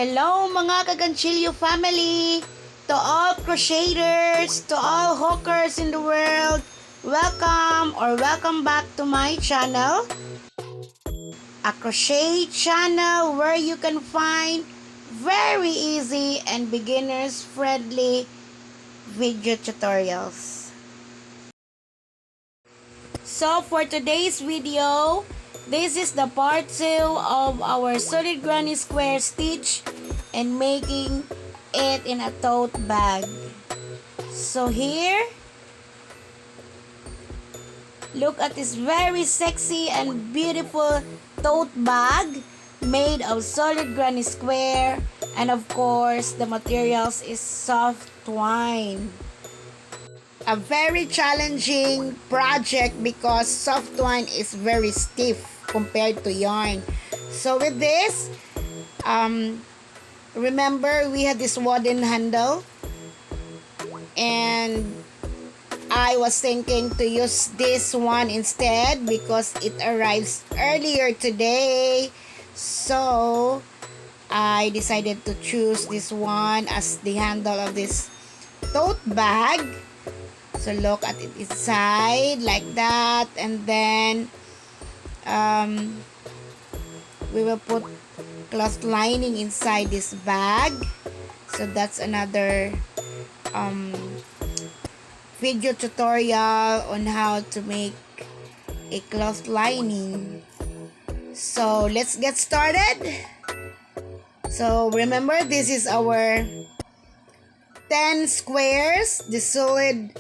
Hello mga Kaganstilyo Family! To all crocheters, to all hawkers in the world, welcome back to my channel. A crochet channel where you can find very easy and beginners friendly video tutorials. So for today's video, this is the part 2 of our solid granny square stitch and making it in a tote bag. So here, look at this very sexy and beautiful tote bag made of solid granny square, and of course the materials is soft twine. A very challenging project because soft twine is very stiff compared to yarn. So with this, remember we had this wooden handle, and I was thinking to use this one instead because it arrives earlier today. So I decided to choose this one as the handle of this tote bag. So look at it inside like that, and then we will put cloth lining inside this bag. So that's another video tutorial on how to make a cloth lining. So let's get started. So remember, this is our 10 squares, the solid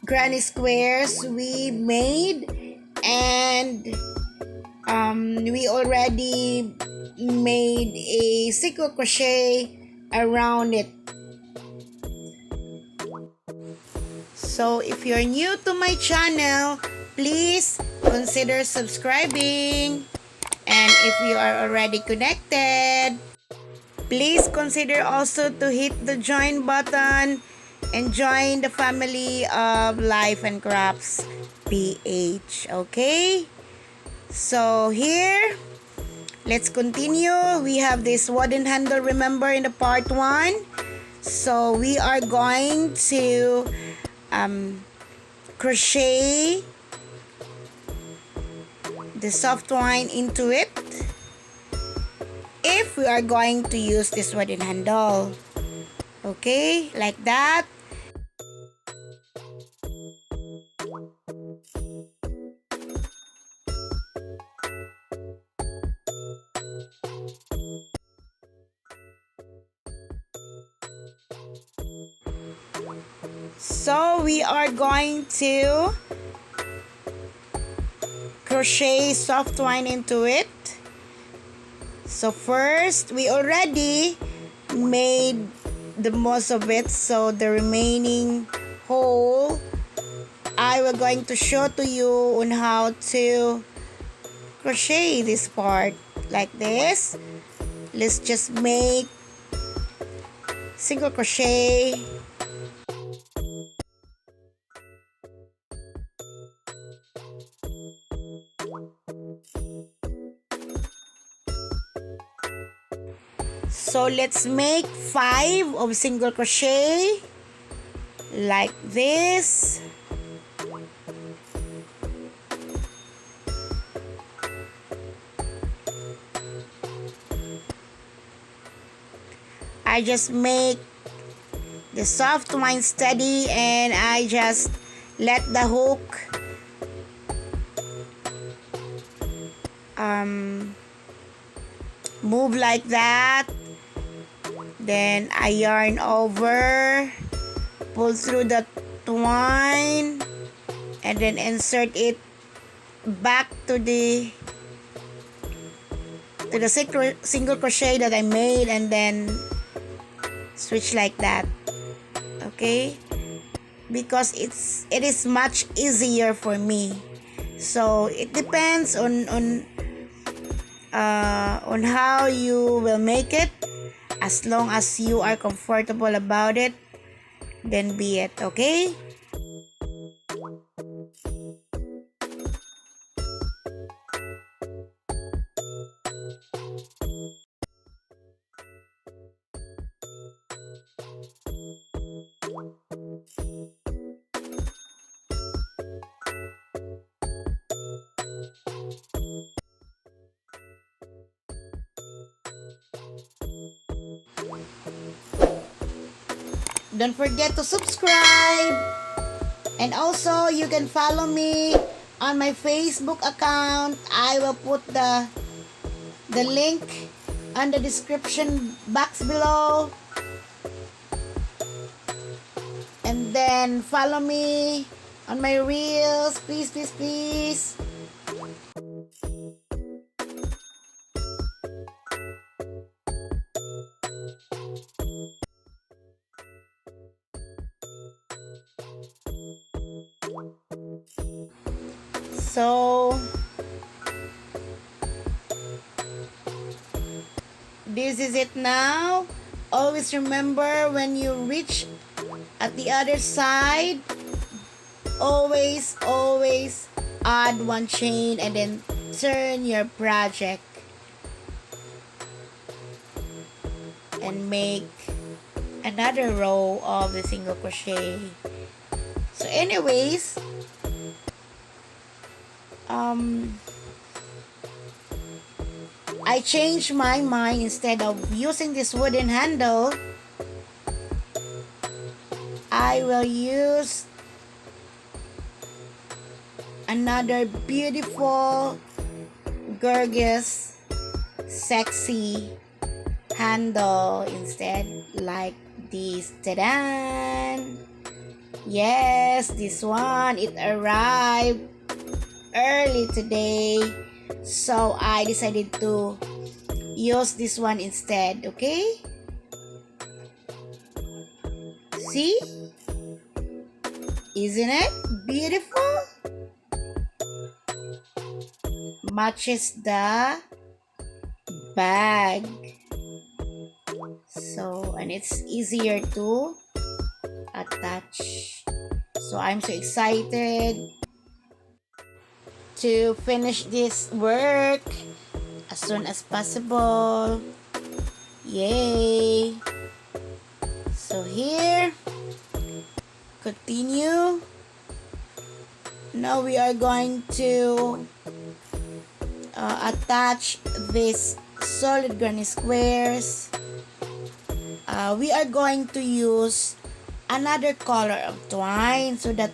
granny squares we made, and we already made a single crochet around it. So if you're new to my channel, please consider subscribing, and if you are already connected, please consider also to hit the join button and join the family of Life and Crafts PH. Okay? So here, let's continue. We have this wooden handle, remember, in the part 1. So we are going to crochet the soft twine into it if we are going to use this wooden handle. Okay, like that. So we are going to crochet soft twine into it. So first, we already made the most of it, so the remaining hole I will going to show to you on how to crochet this part like this. Let's just make single crochet. So let's make 5 of single crochet like this. I just make the soft twine steady, and I just let the hook move like that. Then I yarn over, pull through the twine, and then insert it back to the single crochet that I made, and then switch like that. Okay, because it is much easier for me. So it depends on how you will make it. As long as you are comfortable about it, then be it. Okay. Don't forget to subscribe. And also, you can follow me on my Facebook account. I will put the link on the description box below. And then follow me on my reels. Please, please, please. So, this is it now. Always remember, when you reach at the other side, always add one chain and then turn your project and make another row of the single crochet. So anyways, I changed my mind. Instead of using this wooden handle, I will use another beautiful, gorgeous, sexy handle instead, like this. Ta-da! Yes, this one, it arrived early today, so I decided to use this one instead. Okay, see, isn't it beautiful? Matches the bag, so, and it's easier to attach. So I'm so excited to finish this work as soon as possible. Yay! So here, continue. Now we are going to attach these solid granny squares. We are going to use another color of twine so that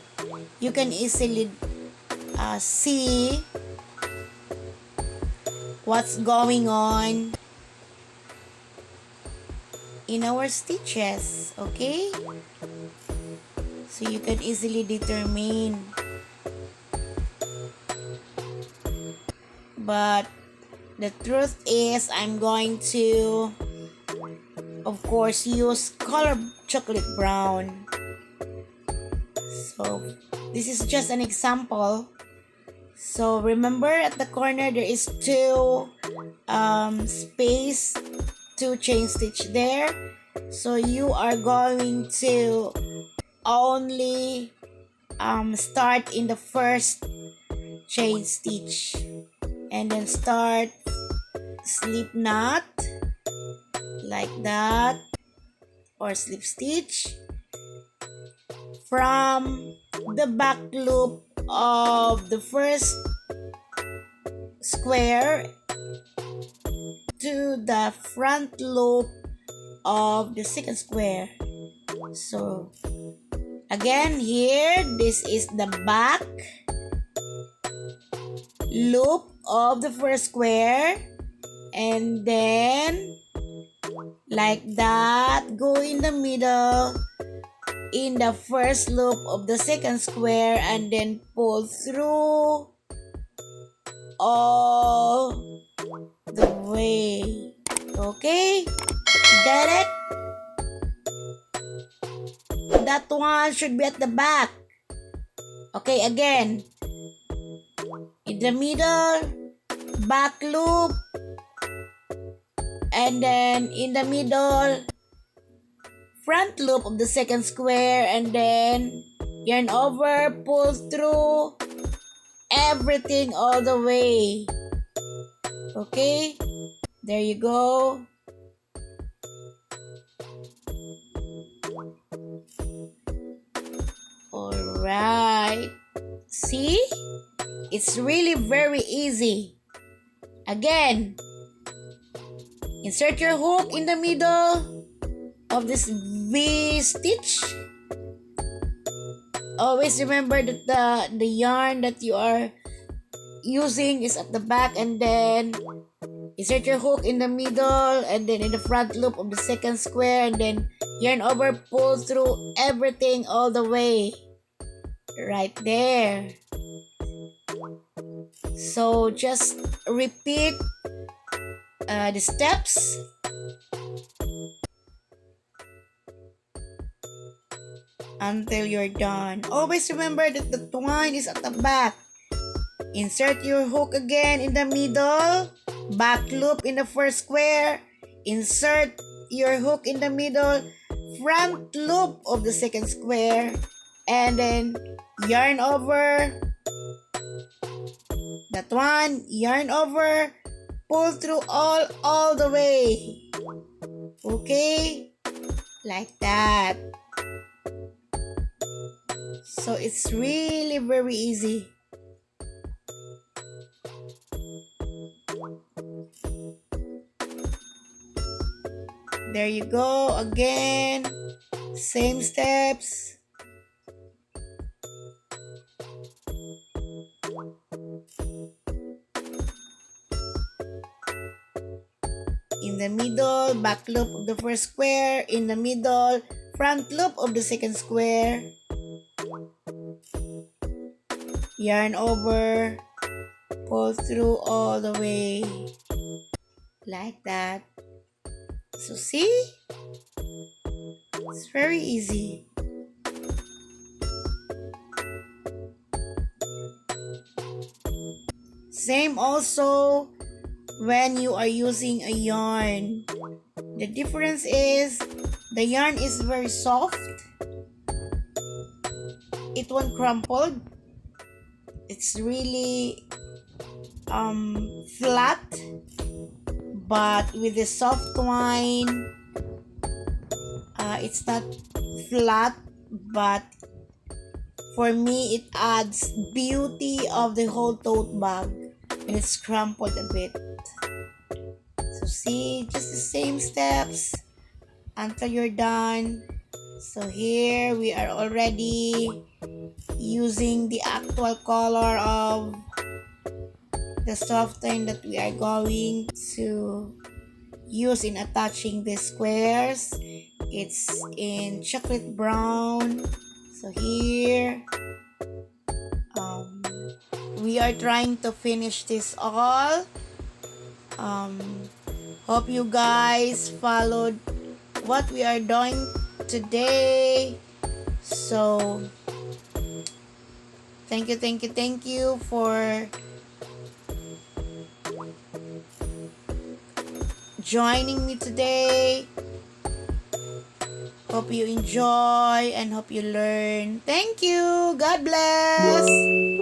you can easily see what's going on in our stitches. Okay, so you can easily determine. But the truth is, I'm going to, of course, use color chocolate brown. So this is just an example. So remember, at the corner there is two space to chain stitch there. So you are going to only start in the first chain stitch and then start slip knot like that, or slip stitch from the back loop of the first square to the front loop of the second square. So again, here, this is the back loop of the first square, and then like that, go in the middle in the first loop of the second square, and then pull through all the way. Okay, get it? That one should be at the back. Okay, again, in the middle, back loop, and then in the middle, front loop of the second square, and then yarn over, pull through everything all the way. Okay, there you go. It's really very easy. Again, insert your hook in the middle of this V stitch. Always remember that the yarn that you are using is at the back, and then insert your hook in the middle and then in the front loop of the second square, and then yarn over, pull through everything all the way right there. So just repeat the steps until you're done. Always remember that the twine is at the back. Insert your hook again in the middle, back loop in the first square, insert your hook in the middle, front loop of the second square, and then yarn over that one, yarn over, pull through all the way. Okay? Like that. So it's really very easy. There you go again. Same steps. In the middle, back loop of the first square. In the middle, front loop of the second square. Yarn over, pull through all the way. Like that. So see? It's very easy. Same also when you are using a yarn. The difference is the yarn is very soft. It won't crumple. It's really flat. But with the soft twine, it's not flat, but for me it adds beauty of the whole tote bag and it's crumpled a bit. So see, just the same steps until you're done. So here we are already using the actual color of the soft twine that we are going to use in attaching the squares. It's in chocolate brown. So here we are trying to finish this all. Hope you guys followed what we are doing today. So thank you for joining me today. Hope you enjoy and hope you learn. Thank you. God bless.